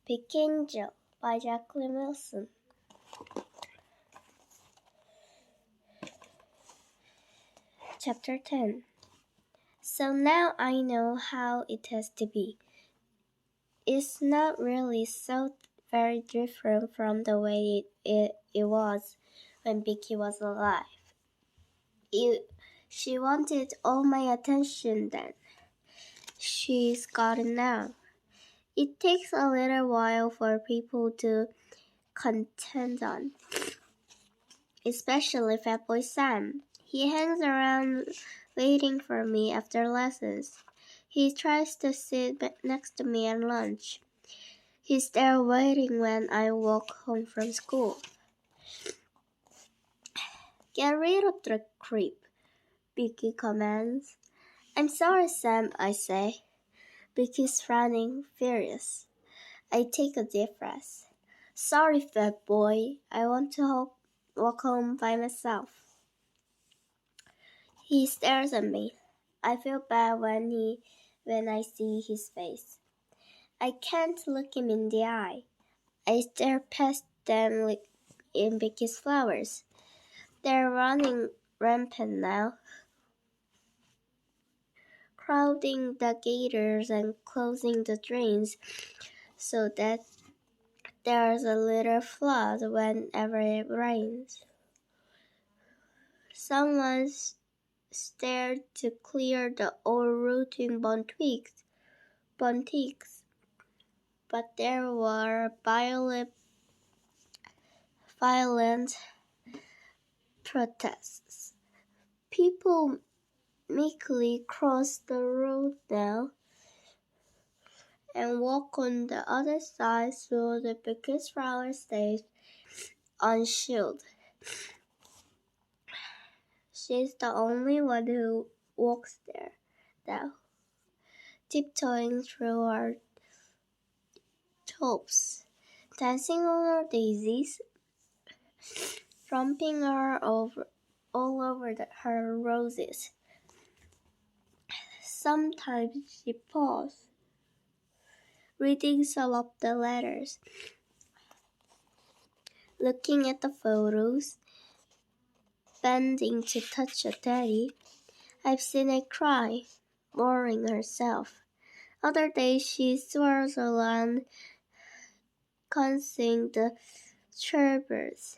Big Angel by Jacqueline Wilson. Chapter 10. So now I know how it has to be. It's not really so very different from the way it was when Vicky was alive. She wanted all my attention then. She's got it now. It takes a little while for people to contend on, especially Fat Boy Sam. He hangs around waiting for me after lessons. He tries to sit next to me at lunch. He's there waiting when I walk home from school. Get rid of the creep, Vicky commands. I'm sorry, Sam, I say. Vicky's frowning, furious. I take a deep breath. Sorry, fat boy. I want to walk home by myself. He stares at me. I feel bad when I see his face. I can't look him in the eye. I stare past them in Vicky's flowers. They're running rampant now, crowding the gators and closing the drains so that there's a little flood whenever it rains. Someone stared to clear the old rotting buntigs, but there were violent protests. People meekly cross the road now and walk on the other side so the biggest flower stays unshielded. She's the only one who walks there now, tiptoeing through our tops, dancing on our daisies, romping her all over her roses. Sometimes she pauses, reading some of the letters, looking at the photos, bending to touch a teddy. I've seen her cry, worrying herself. Other days she swirls around, cursing the shorebirds,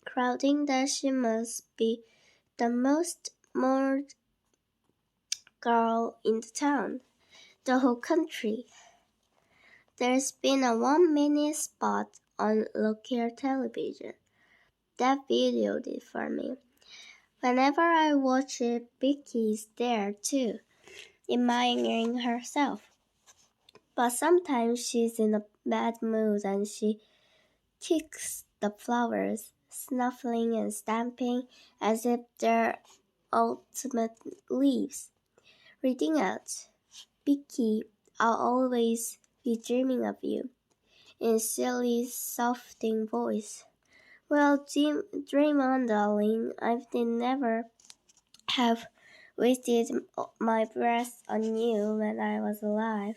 crowding that she must be the most moored girl in the town, the whole country. There's been a 1-minute spot on local television that videoed it for me. Whenever I watch it, Vicky's there too, admiring herself. But sometimes she's in a bad mood and she kicks the flowers, snuffling and stamping as if they're ultimate leaves. Reading out, Vicky, I'll always be dreaming of you, in silly, softening voice. Well, dream on, darling. I've never have wasted my breath on you when I was alive.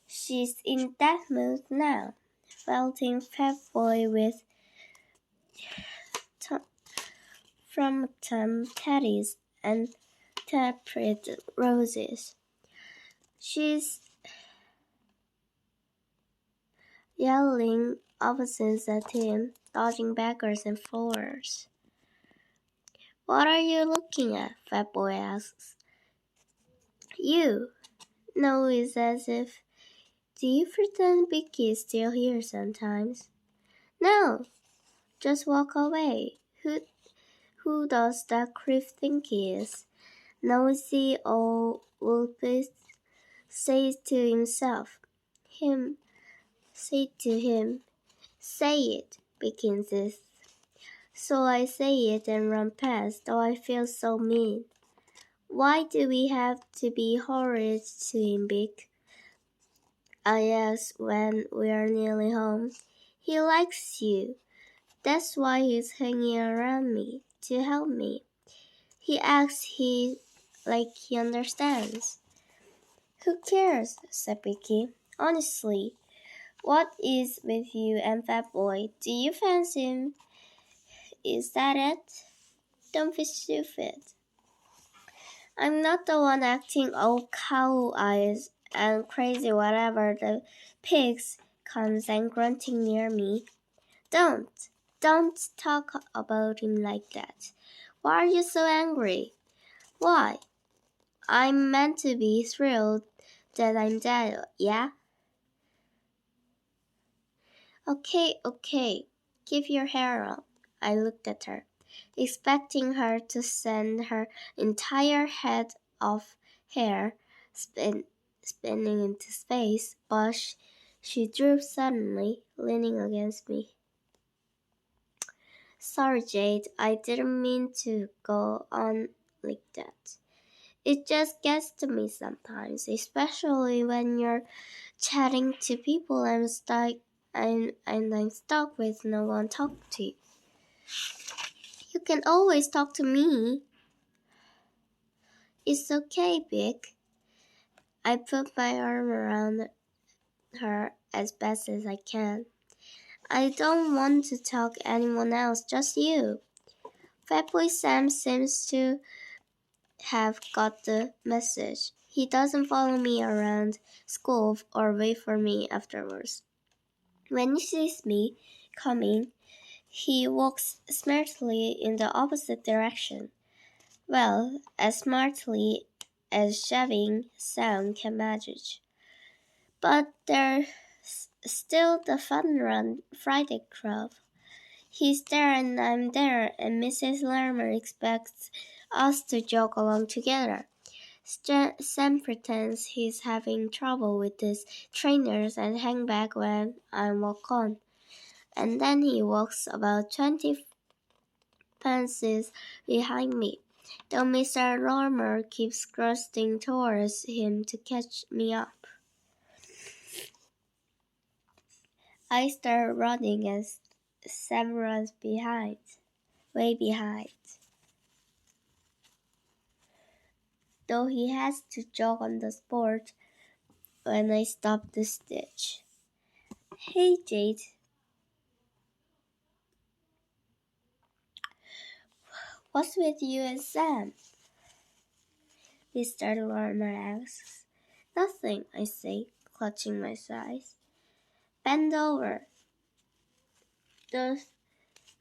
She's in that mood now, felting fat boy with from teddies and taped roses. She's yelling obeisance at him, dodging backwards and forwards. What are you looking at? Fat boy asks. You. No, it's as if. Do you pretend Vicky is still here sometimes? No. Just walk away. Who does that creep think he is? Nosy old Wolfist says to himself. Say it, Vicky insists. So I say it and run past, though I feel so mean. Why do we have to be horrid to him, Vic? I ask when we are nearly home. He likes you. That's why he's hanging around me, to help me. He acts like he understands. Who cares? Said Vicky. Honestly, What is with you and Fat Boy? Do you fancy him? Is that it? Don't be stupid. I'm not the one acting all cow eyes and crazy whatever the pigs comes and grunting near me. Don't. Don't talk about him like that. Why are you so angry? Why? I'm meant to be thrilled that I'm dead, yeah? Okay. Keep your hair on. I looked at her, expecting her to send her entire head of hair spinning into space, but she drooped suddenly, leaning against me. Sorry, Jade, I didn't mean to go on like that. It just gets to me sometimes, especially when you're chatting to people and I'm stuck with no one to talk to. You can always talk to me. It's okay, Vic. I put my arm around her as best as I can. I don't want to talk to anyone else, just you. Fatboy Sam seems to have got the message. He doesn't follow me around school or wait for me afterwards. When he sees me coming, he walks smartly in the opposite direction. Well, as smartly as shaving Sam can manage. But there's still the fun run Friday club. He's there and I'm there, and Mrs. Lermer expects us to jog along together. Sam pretends he's having trouble with his trainers and hang back when I walk on. And then he walks about 20 paces behind me, though Mr. Lormer keeps thrusting towards him to catch me up. I start running and Sam runs behind, way behind, though he has to jog on the spot when I stop the stitch. Hey, Jade, what's with you and Sam? Mr. Lormer asks. Nothing, I say, clutching my sides. Bend over. The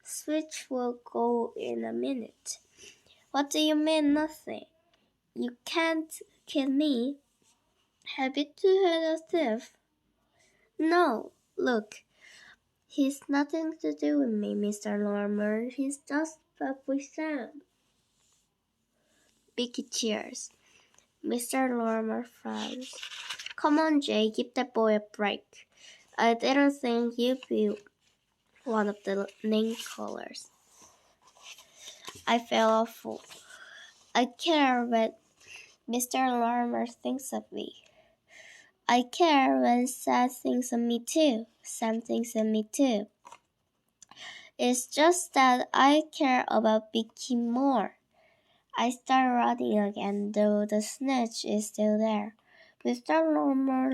switch will go in a minute. What do you mean, nothing? You can't kill me. Have you two heard a thief? No, look. He's nothing to do with me, Mr. Lormer. He's just up with Sam. Vicky cheers. Mr. Lormer frowns. Come on, Jay, give that boy a break. I didn't think you'd be one of the name callers. I feel awful. I care what Mr. Lormer thinks of me. I care when Sam thinks of me too. Sam thinks of me too. It's just that I care about Vicky more. I start running again, though the snitch is still there. Mr. Lormer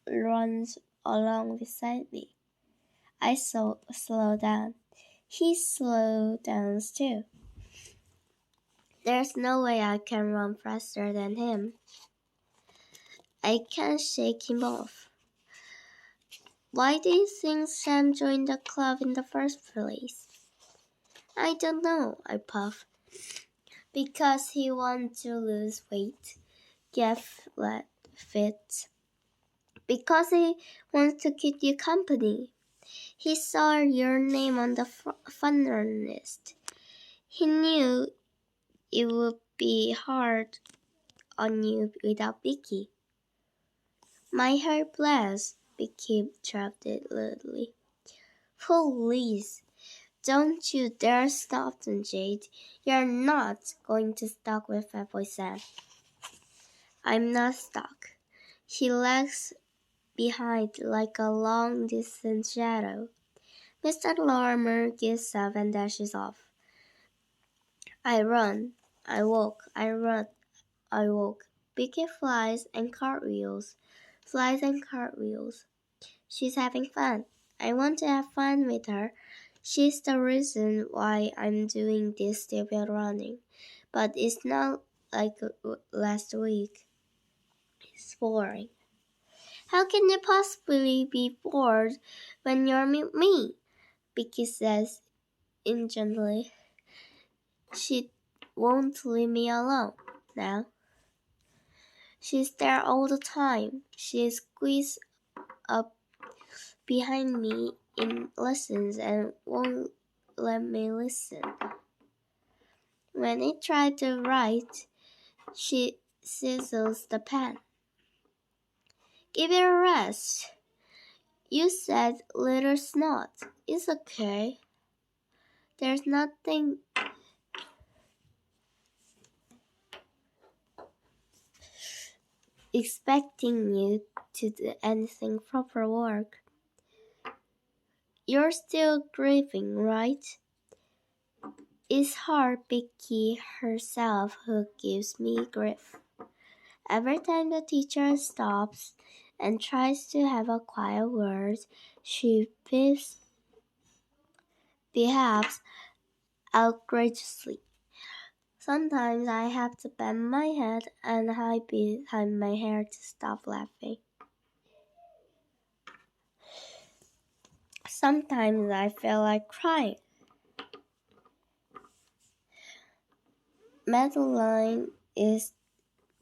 runs along beside me. I slow down. He slows down too. There's no way I can run faster than him. I can't shake him off. Why do you think Sam joined the club in the first place? I don't know, I puff. Because he wants to lose weight, get fit. Because he wants to keep you company. He saw your name on the funner list. He knew it would be hard on you without Vicky. My heart bless, Vicky trapped it loudly. Please, don't you dare stop them, Jade. You're not going to stuck with Fatboy Sam. I'm not stuck. He lags behind like a long distant shadow. Mr. Lorimer gives up and dashes off. I run, I walk, I run, I walk. Vicky flies and cartwheels, flies and cartwheels. She's having fun. I want to have fun with her. She's the reason why I'm doing this stupid running. But it's not like last week. It's boring. How can you possibly be bored when you're with me? Vicky says ingently. She won't leave me alone now. She's there all the time. She squeezes up behind me in lessons and won't let me listen. When I try to write, she sizzles the pen. Give it a rest. You said little snot. It's okay. There's nothing expecting you to do anything proper work. You're still grieving, right? It's hard Vicky herself who gives me grief. Every time the teacher stops and tries to have a quiet word, she behaves outrageously. Sometimes I have to bend my head and hide behind my hair to stop laughing. Sometimes I feel like crying. Madeline is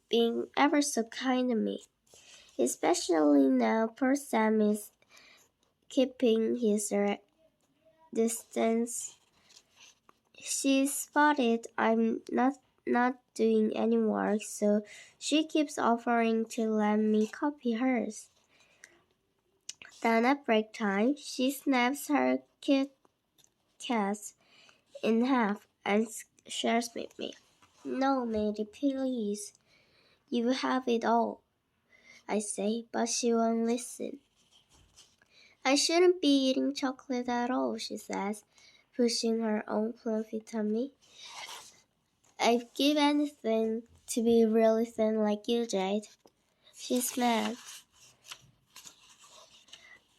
being ever so kind to me, especially now poor Sam is keeping his distance. She spotted I'm not doing any work, so she keeps offering to let me copy hers. Then at break time, she snaps her Kit Kat in half and shares with me. No, Mary, please. You have it all, I say, but she won't listen. I shouldn't be eating chocolate at all, she says, pushing her own fluffy tummy. I'd give anything to be really thin like you, Jade. She's mad.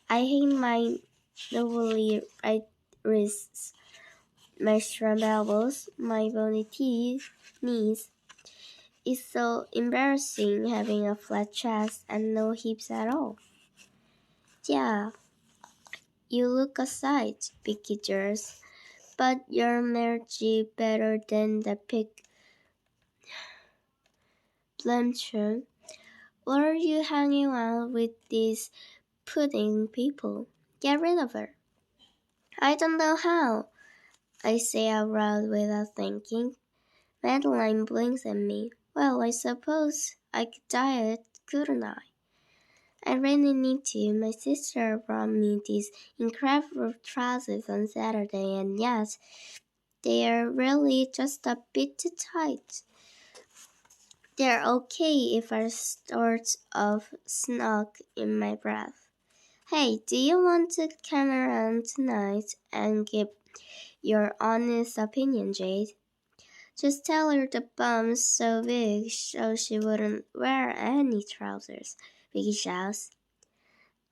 I hate my newly right wrists, my shrimp elbows, my bony knees. It's so embarrassing having a flat chest and no hips at all. Yeah, you look a sight, Vicky jeers, but your energy better than the pig blanchard. What are you hanging out with these pudding people? Get rid of her. I don't know how, I say out loud without thinking. Madeline blinks at me. Well, I suppose I could diet, couldn't I? I really need to. My sister brought me these incredible trousers on Saturday, and yes, they are really just a bit too tight. They're okay if I sort of snug in my breath. Hey, do you want to come around tonight and give your honest opinion, Jade? Just tell her the bum's so big so she wouldn't wear any trousers, Vicky shouts.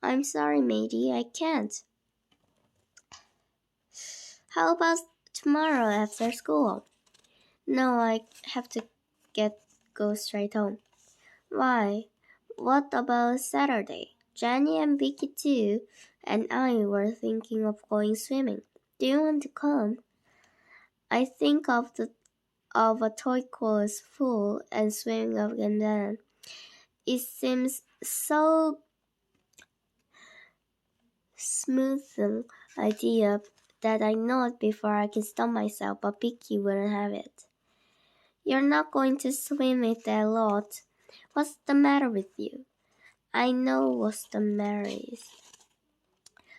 I'm sorry, matey, I can't. How about tomorrow after school? No, I have to go straight home. Why? What about Saturday? Jenny and Vicky too, and I were thinking of going swimming. Do you want to come? I think of a turquoise pool and swimming up and down. It seems so smoothing idea that I know it before I can stop myself, but Vicky wouldn't have it. You're not going to swim it that lot. What's the matter with you? I know what's the matter is.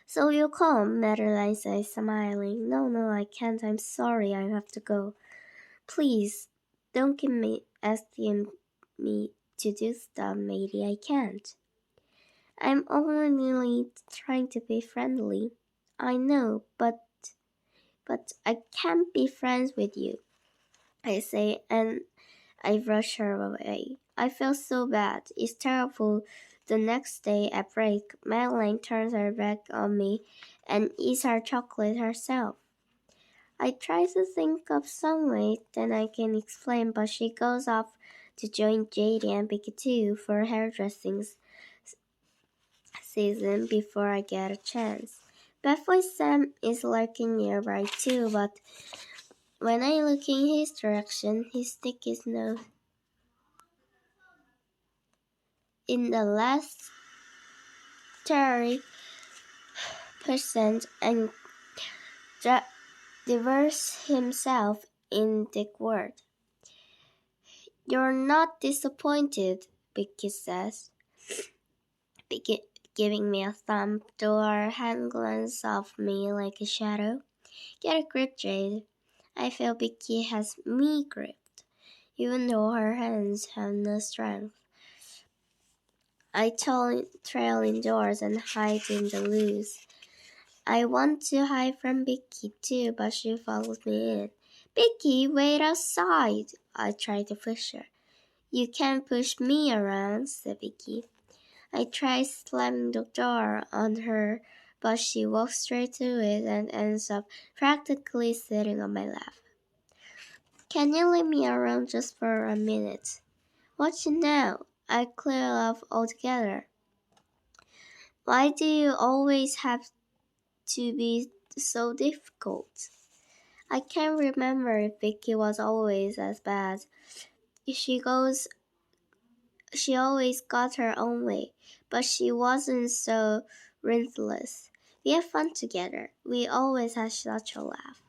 So you come, Madeline says, smiling. No, I can't. I'm sorry. I have to go. Please, don't keep me asking me to do stuff, matey. I can't. I'm only trying to be friendly. I know, but I can't be friends with you, I say, and I brush her away. I feel so bad. It's terrible. The next day at break, Madeline turns her back on me and eats her chocolate herself. I try to think of some way that I can explain, but she goes off to join JD and Vicky too for hairdressing season before I get a chance. Bad Boy Sam is lurking nearby too, but when I look in his direction, he sticks his nose in the last 30% and diverts himself in the word. You're not disappointed, Vicky says, giving me a thumb, though her hand glances off me like a shadow. Get a grip, Jade. I feel Vicky has me gripped, even though her hands have no strength. I trail indoors and hide in the loose. I want to hide from Vicky too, but she follows me in. Vicky, wait outside! I try to push her. You can't push me around, said Vicky. I try slamming the door on her, but she walks straight to it and ends up practically sitting on my lap. Can you leave me alone just for a minute? What you know? I clear off altogether. Why do you always have to be so difficult? I can't remember if Vicky was always as bad. She goes She always got her own way, but she wasn't so relentless. We had fun together. We always had such a laugh.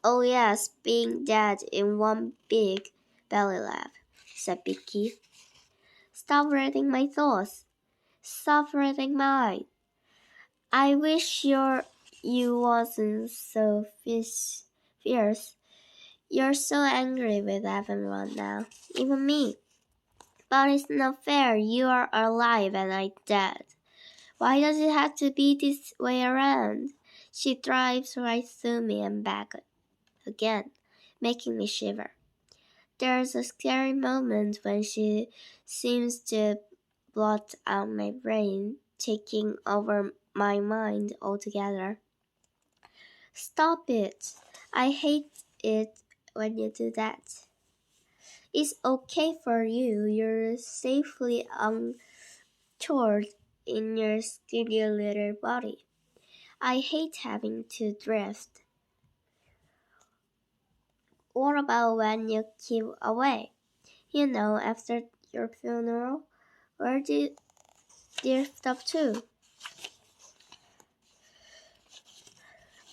Oh yes, being dead in one big belly laugh, said Vicky. Stop reading my thoughts. Stop reading mine. I wish you wasn't so fierce. You're so angry with everyone now, even me. But it's not fair. You are alive and I'm dead. Why does it have to be this way around? She drives right through me and back again, making me shiver. There's a scary moment when she seems to blot out my brain, taking over my mind altogether. Stop it. I hate it when you do that. It's okay for you. You're safely untorn in your skinny little body. I hate having to drift. What about when you keep away? You know, after your funeral, where do you drift up to?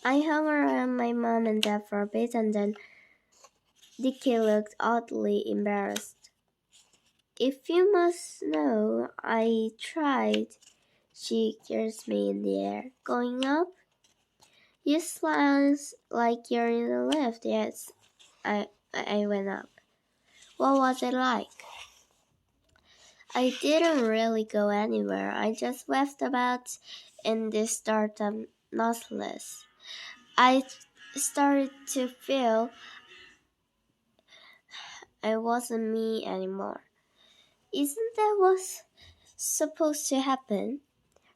I hung around my mom and dad for a bit and then Dicky looked oddly embarrassed. If you must know, I tried. She kissed me in the air. Going up? You sounds like you're in a lift. Yes, I went up. What was it like? I didn't really go anywhere. I just waved about in this stardom nauseous. I started to feel I wasn't me anymore. Isn't that what's supposed to happen?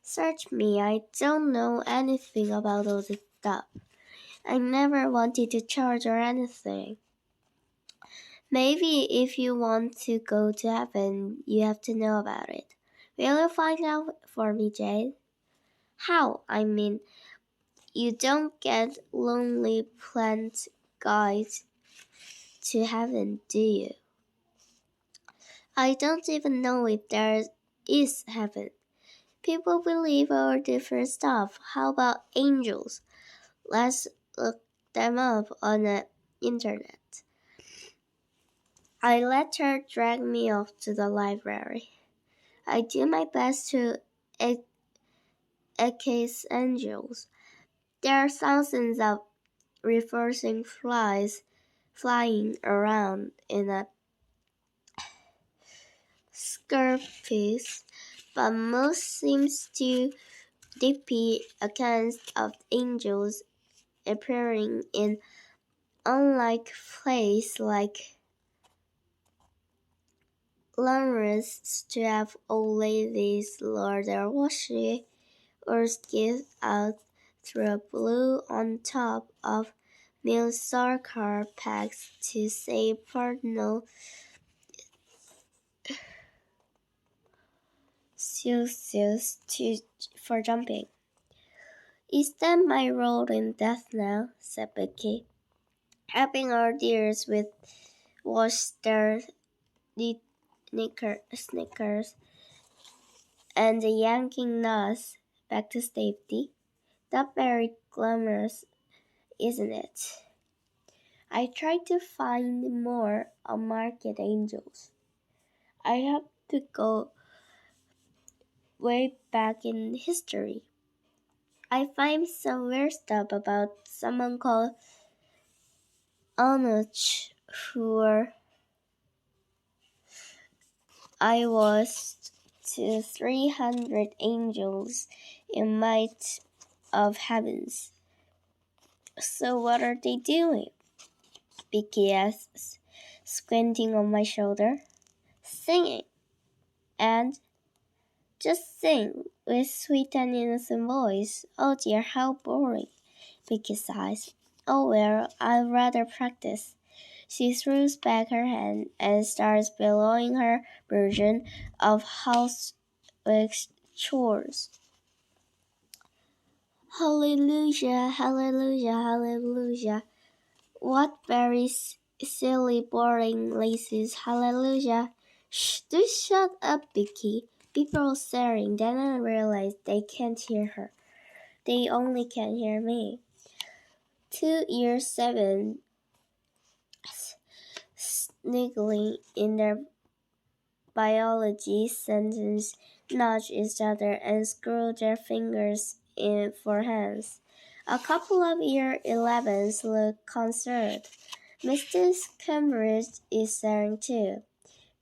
Search me, I don't know anything about all this stuff. I never wanted to charge or anything. Maybe if you want to go to heaven, you have to know about it. Will you find out for me, Jade? How? I mean, you don't get Lonely Planet Guide to heaven, do you? I don't even know if there is heaven. People believe all different stuff. How about angels? Let's look them up on the internet. I let her drag me off to the library. I do my best to encase angels. There are thousands of reversing flies flying around in a skirpies, but most seems to depict accounts of angels appearing in unlike places like glamorous to have old ladies lower their washing or skid out through a blue on top of Milsar car packs to say personal suits for jumping. Is that my role in death now? Said Becky, helping our dears with wash their sneakers and yanking us back to safety. That very glamorous, isn't it? I tried to find more unmarked angels. I have to go way back in history. I find some weird stuff about someone called Anuch, who I was to 300 angels in might of heavens. So what are they doing? Vicky asks, squinting on my shoulder. Singing. And just sing with sweet and innocent voice. Oh dear, how boring. Vicky sighs. Oh well, I'd rather practice. She throws back her hand and starts bellowing her version of housework chores. Hallelujah, hallelujah, hallelujah. What very silly, boring laces, hallelujah. Shh, do shut up, Vicky. People are staring, then I realize they can't hear her. They only can hear me. 2 year 7 sniggling in their biology sentence nudge each other and screw their fingers in for hands. A couple of year 11s look concerned. Mrs. Cambridge is staring too,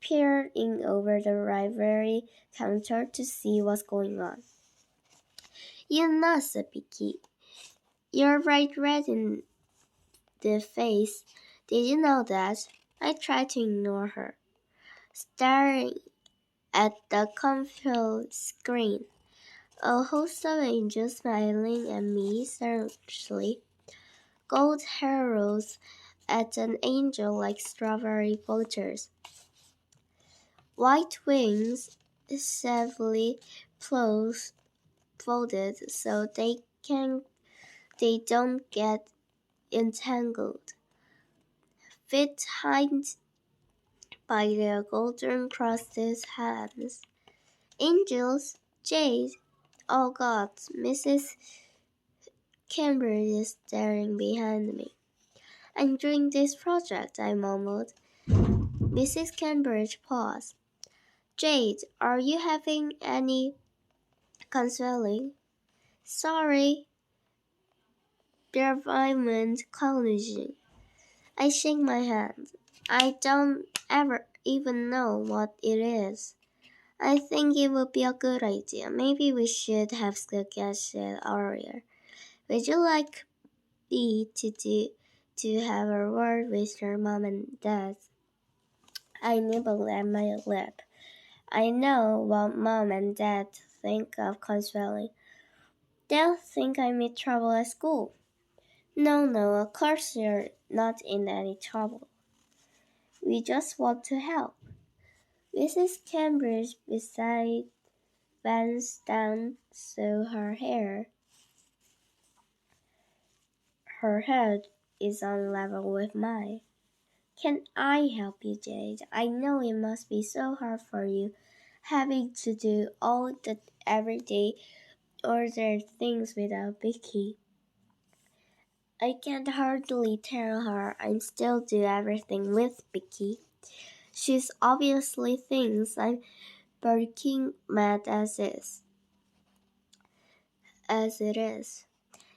peering over the library counter to see what's going on. You nuts, Vicky. You're right red in the face. Did you know that? I tried to ignore her, staring at the confused screen. A host of angels smiling at me seriously. Gold arrows at an angel like strawberry vultures. White wings savely folded so they don't get entangled. Fit hind by their golden crossed hands. Angels, Jade, oh God, Mrs. Cambridge is staring behind me. I'm doing this project, I mumbled. Mrs. Cambridge paused. Jade, are you having any counseling? Sorry, Development Collision. I shake my hand. I don't ever even know what it is. I think it would be a good idea. Maybe we should have sketched it earlier. Would you like me to have a word with your mom and dad? I nibbled at my lip. I know what mom and dad think of counseling. They'll think I'm in trouble at school. No, no, of course you're not in any trouble. We just want to help. Mrs. Cambridge beside bends down so her head is on level with mine. Can I help you, Jade? I know it must be so hard for you, having to do all the everyday order things without Vicky. I can hardly tell her I still do everything with Vicky. She's obviously thinks I'm barking mad as it is.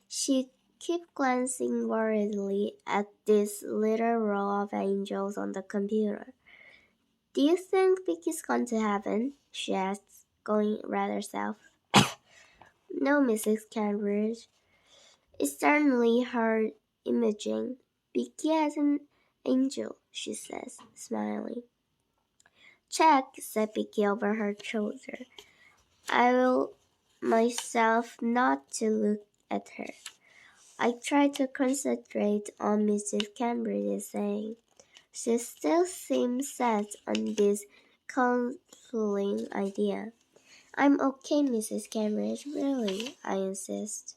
She keeps glancing worriedly at this little row of angels on the computer. Do you think Vicky's gone to heaven? She asks, going rather south. No, Mrs. Cambridge. It's certainly her imaging. Vicky as an angel, she says, smiling. Check, said Vicky over her shoulder. I will myself not to look at her. I tried to concentrate on Mrs. Cambridge's saying. She still seems set on this counseling idea. I'm okay, Mrs. Cambridge, really, I insist.